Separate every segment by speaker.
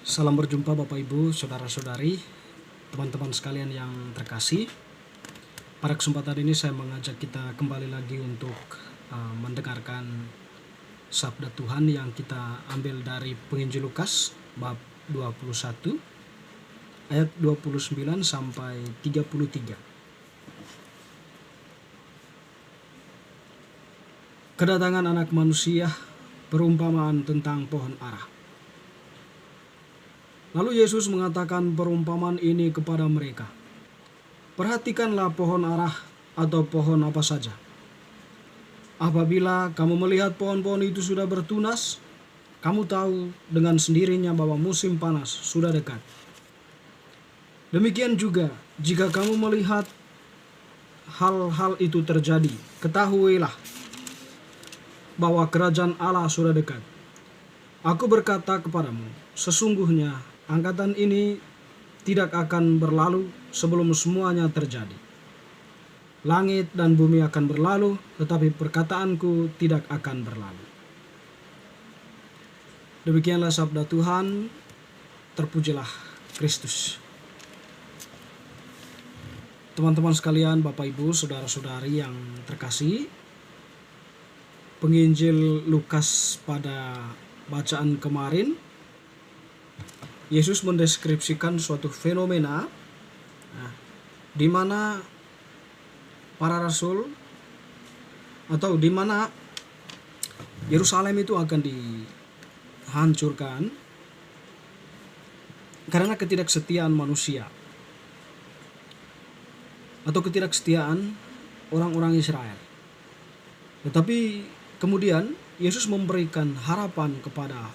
Speaker 1: Salam berjumpa Bapak Ibu, Saudara-saudari, teman-teman sekalian yang terkasih. Pada kesempatan ini saya mengajak kita kembali lagi untuk mendengarkan sabda Tuhan yang kita ambil dari Penginjil Lukas bab 21 ayat 29 sampai 33. Kedatangan Anak Manusia, perumpamaan tentang pohon ara. Lalu Yesus mengatakan perumpamaan ini kepada mereka. Perhatikanlah pohon ara atau pohon apa saja. Apabila kamu melihat pohon-pohon itu sudah bertunas, kamu tahu dengan sendirinya bahwa musim panas sudah dekat. Demikian juga, jika kamu melihat hal-hal itu terjadi, ketahuilah bahwa kerajaan Allah sudah dekat. Aku berkata kepadamu, sesungguhnya angkatan ini tidak akan berlalu sebelum semuanya terjadi. Langit dan bumi akan berlalu, tetapi perkataanku tidak akan berlalu. Demikianlah sabda Tuhan, terpujilah Kristus. Teman-teman sekalian, Bapak Ibu, Saudara-saudari yang terkasih, Penginjil Lukas pada bacaan kemarin, Yesus mendeskripsikan suatu fenomena di mana para rasul atau di mana Yerusalem itu akan dihancurkan karena ketidaksetiaan manusia atau ketidaksetiaan orang-orang Israel. Tetapi kemudian Yesus memberikan harapan kepada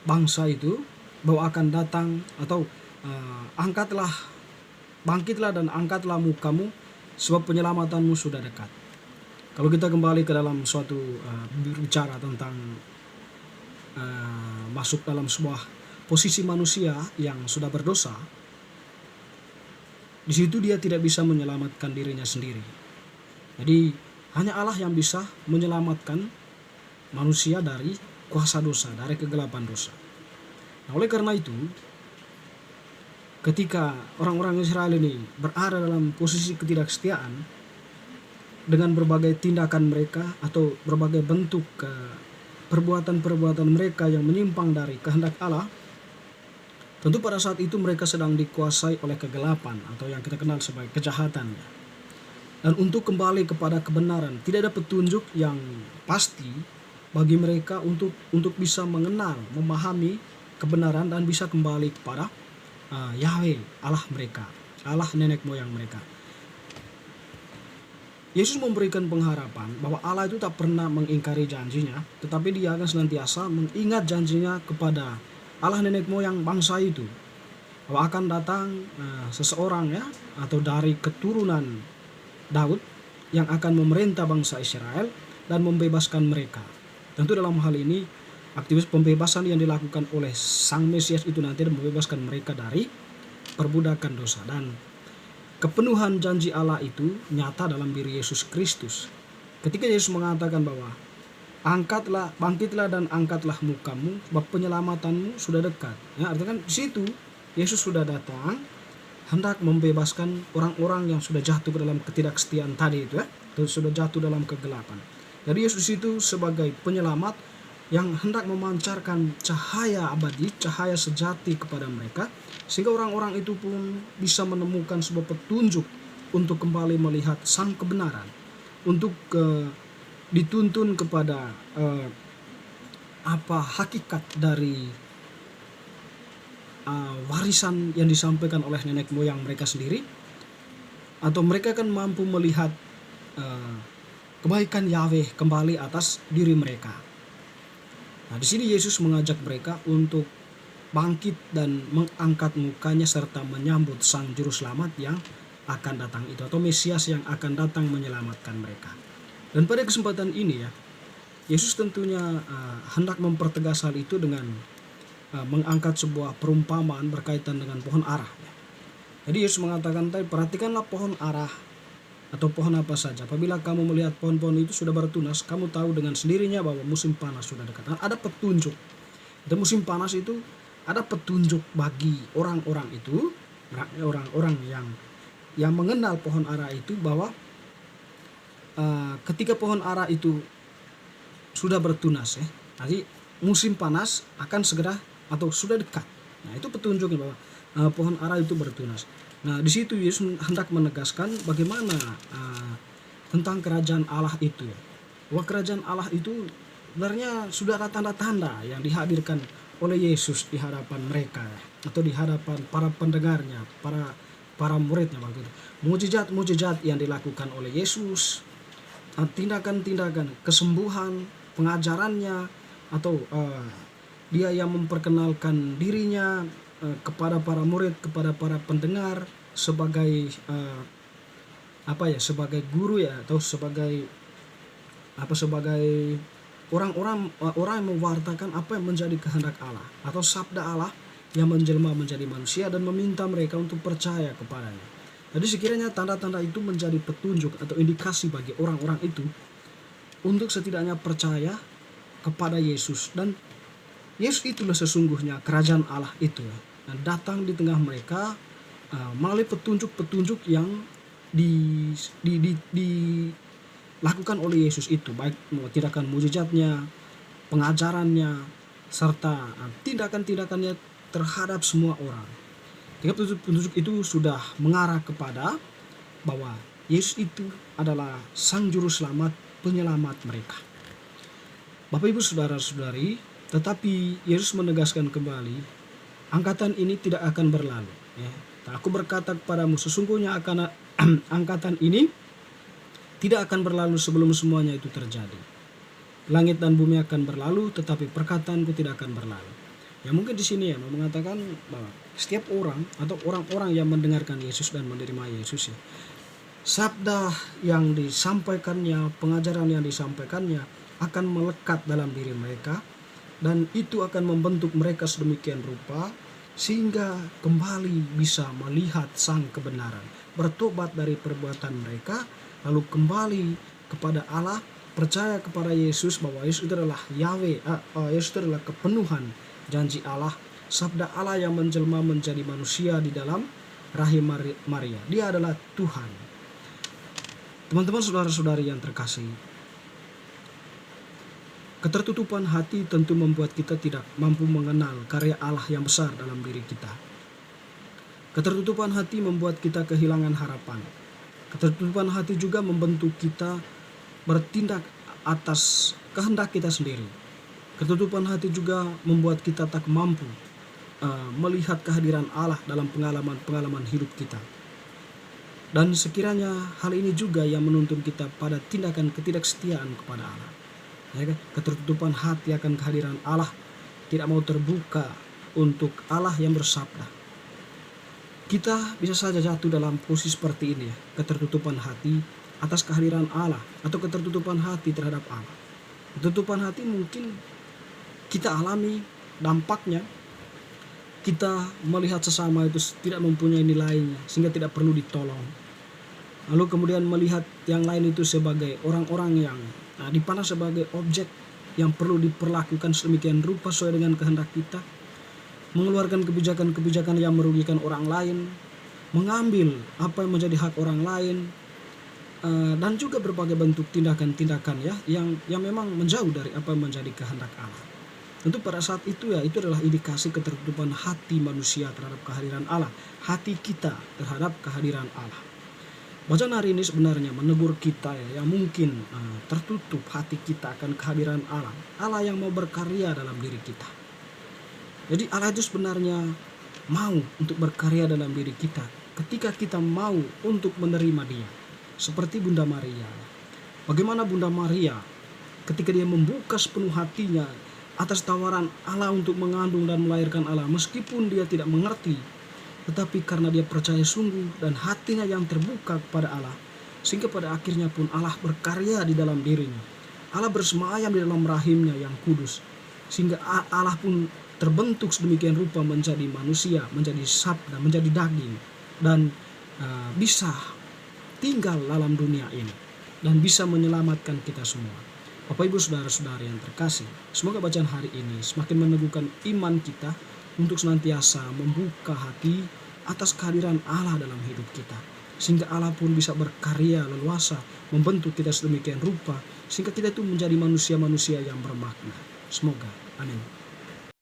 Speaker 1: bangsa itu bahwa akan datang atau bangkitlah dan angkatlah mukamu sebab penyelamatanmu sudah dekat. Kalau kita kembali ke dalam suatu berbicara tentang masuk dalam sebuah posisi manusia yang sudah berdosa, di situ dia tidak bisa menyelamatkan dirinya sendiri. Jadi hanya Allah yang bisa menyelamatkan manusia dari kuasa dosa, dari kegelapan dosa. Nah, oleh karena itu, ketika orang-orang Israel ini berada dalam posisi ketidaksetiaan dengan berbagai tindakan mereka atau berbagai bentuk perbuatan-perbuatan mereka yang menyimpang dari kehendak Allah, tentu pada saat itu mereka sedang dikuasai oleh kegelapan atau yang kita kenal sebagai kejahatan. Dan untuk kembali kepada kebenaran, tidak ada petunjuk yang pasti bagi mereka untuk bisa mengenal, memahami kebenaran dan bisa kembali kepada Yahweh, Allah mereka, Allah nenek moyang mereka. Yesus memberikan pengharapan bahwa Allah itu tak pernah mengingkari janjinya, tetapi dia akan senantiasa mengingat janjinya kepada Allah nenek moyang bangsa itu, bahwa akan datang seseorang atau dari keturunan Daud yang akan memerintah bangsa Israel dan membebaskan mereka. Tentu dalam hal ini aktivitas pembebasan yang dilakukan oleh Sang Mesias itu nanti membebaskan mereka dari perbudakan dosa, dan kepenuhan janji Allah itu nyata dalam diri Yesus Kristus. Ketika Yesus mengatakan bahwa bangkitlah dan angkatlah mukamu sebab penyelamatanmu sudah dekat. Artinya kan di situ Yesus sudah datang hendak membebaskan orang-orang yang sudah jatuh ke dalam ketidaksetiaan tadi itu sudah jatuh dalam kegelapan. Jadi Yesus itu sebagai penyelamat yang hendak memancarkan cahaya abadi, cahaya sejati kepada mereka, sehingga orang-orang itu pun bisa menemukan sebuah petunjuk untuk kembali melihat sang kebenaran, untuk dituntun kepada apa hakikat dari warisan yang disampaikan oleh nenek moyang mereka sendiri, atau mereka akan mampu melihat kebaikan Yahweh kembali atas diri mereka. Nah, di sini Yesus mengajak mereka untuk bangkit dan mengangkat mukanya serta menyambut Sang Juru Selamat yang akan datang itu, atau Mesias yang akan datang menyelamatkan mereka. Dan pada kesempatan ini Yesus tentunya hendak mempertegas hal itu dengan mengangkat sebuah perumpamaan berkaitan dengan pohon ara. Jadi Yesus mengatakan tadi, perhatikanlah pohon ara atau pohon apa saja. Apabila kamu melihat pohon-pohon itu sudah bertunas, kamu tahu dengan sendirinya bahwa musim panas sudah dekat. Ada petunjuk. Dan musim panas itu ada petunjuk bagi orang-orang itu, orang-orang yang mengenal pohon ara itu, bahwa ketika pohon ara itu sudah bertunas ya, nanti musim panas akan segera atau sudah dekat. Nah, itu petunjuknya bahwa pohon ara itu bertunas. Nah, di situ Yesus hendak menegaskan bagaimana tentang kerajaan Allah itu ya. Bahwa kerajaan Allah itu sebenarnya sudah ada tanda-tanda yang dihadirkan oleh Yesus di hadapan mereka ya, atau di hadapan para pendengarnya, para muridnya waktu itu. Mujizat-mujizat yang dilakukan oleh Yesus, tindakan-tindakan kesembuhan, pengajarannya, atau dia yang memperkenalkan dirinya kepada para murid, kepada para pendengar sebagai sebagai guru ya, atau sebagai orang yang mewartakan apa yang menjadi kehendak Allah atau sabda Allah yang menjelma menjadi manusia dan meminta mereka untuk percaya kepadanya. Jadi sekiranya tanda-tanda itu menjadi petunjuk atau indikasi bagi orang-orang itu untuk setidaknya percaya kepada Yesus, dan Yesus itulah sesungguhnya kerajaan Allah itu, dan datang di tengah mereka melalui petunjuk-petunjuk yang dilakukan oleh Yesus itu, baik tindakan mujizatnya, pengajarannya, serta tindakan-tindakannya terhadap semua orang. Jika petunjuk itu sudah mengarah kepada bahwa Yesus itu adalah Sang Juru Selamat, penyelamat mereka. Bapak Ibu saudara-saudari, tetapi Yesus menegaskan kembali, angkatan ini tidak akan berlalu. Ya. Aku berkata kepadamu, sesungguhnya akan angkatan ini tidak akan berlalu sebelum semuanya itu terjadi. Langit dan bumi akan berlalu, tetapi perkataanku tidak akan berlalu. Ya, mungkin di sini ya mau mengatakan bahwa setiap orang atau orang-orang yang mendengarkan Yesus dan menerima Yesus ya, sabda yang disampaikannya, pengajaran yang disampaikannya akan melekat dalam diri mereka, dan itu akan membentuk mereka sedemikian rupa sehingga kembali bisa melihat sang kebenaran, bertobat dari perbuatan mereka, lalu kembali kepada Allah, percaya kepada Yesus bahwa Yesus itu adalah Yahweh, Yesus itu adalah kepenuhan janji Allah, sabda Allah yang menjelma menjadi manusia di dalam rahim Maria. Dia adalah Tuhan. Teman-teman saudara-saudari yang terkasih, ketertutupan hati tentu membuat kita tidak mampu mengenal karya Allah yang besar dalam diri kita. Ketertutupan hati membuat kita kehilangan harapan. Ketertutupan hati juga membentuk kita bertindak atas kehendak kita sendiri. Ketertutupan hati juga membuat kita tak mampu melihat kehadiran Allah dalam pengalaman hidup kita. Dan sekiranya hal ini juga yang menuntun kita pada tindakan ketidaksetiaan kepada Allah. Ya kan? Ketertutupan hati akan kehadiran Allah, tidak mau terbuka untuk Allah yang bersabda. Kita bisa saja jatuh dalam posisi seperti ini ya, ketertutupan hati atas kehadiran Allah atau ketertutupan hati terhadap Allah. Ketertutupan hati mungkin kita alami dampaknya, kita melihat sesama itu tidak mempunyai nilainya sehingga tidak perlu ditolong. Lalu kemudian melihat yang lain itu sebagai orang-orang yang dipandang sebagai objek yang perlu diperlakukan sedemikian rupa sesuai dengan kehendak kita, mengeluarkan kebijakan-kebijakan yang merugikan orang lain, mengambil apa yang menjadi hak orang lain, dan juga berbagai bentuk tindakan-tindakan ya yang memang menjauh dari apa yang menjadi kehendak Allah. Tentu pada saat itu ya, itu adalah indikasi ketertutupan hati manusia terhadap kehadiran Allah, hati kita terhadap kehadiran Allah. Bacaan hari ini sebenarnya menegur kita ya, yang mungkin tertutup hati kita akan kehadiran Allah, Allah yang mau berkarya dalam diri kita. Jadi Allah itu sebenarnya mau untuk berkarya dalam diri kita ketika kita mau untuk menerima Dia. Seperti Bunda Maria. Bagaimana Bunda Maria ketika dia membuka sepenuh hatinya atas tawaran Allah untuk mengandung dan melahirkan Allah, meskipun dia tidak mengerti, tetapi karena dia percaya sungguh dan hatinya yang terbuka kepada Allah, sehingga pada akhirnya pun Allah berkarya di dalam dirinya. Allah bersemayam di dalam rahimnya yang kudus, sehingga Allah pun terbentuk sedemikian rupa menjadi manusia, menjadi sabda, menjadi daging, dan bisa tinggal dalam dunia ini dan bisa menyelamatkan kita semua. Bapak Ibu saudara-saudari yang terkasih, semoga bacaan hari ini semakin meneguhkan iman kita untuk senantiasa membuka hati atas kehadiran Allah dalam hidup kita. Sehingga Allah pun bisa berkarya leluasa membentuk kita sedemikian rupa sehingga kita itu menjadi manusia-manusia yang bermakna. Semoga. Amin.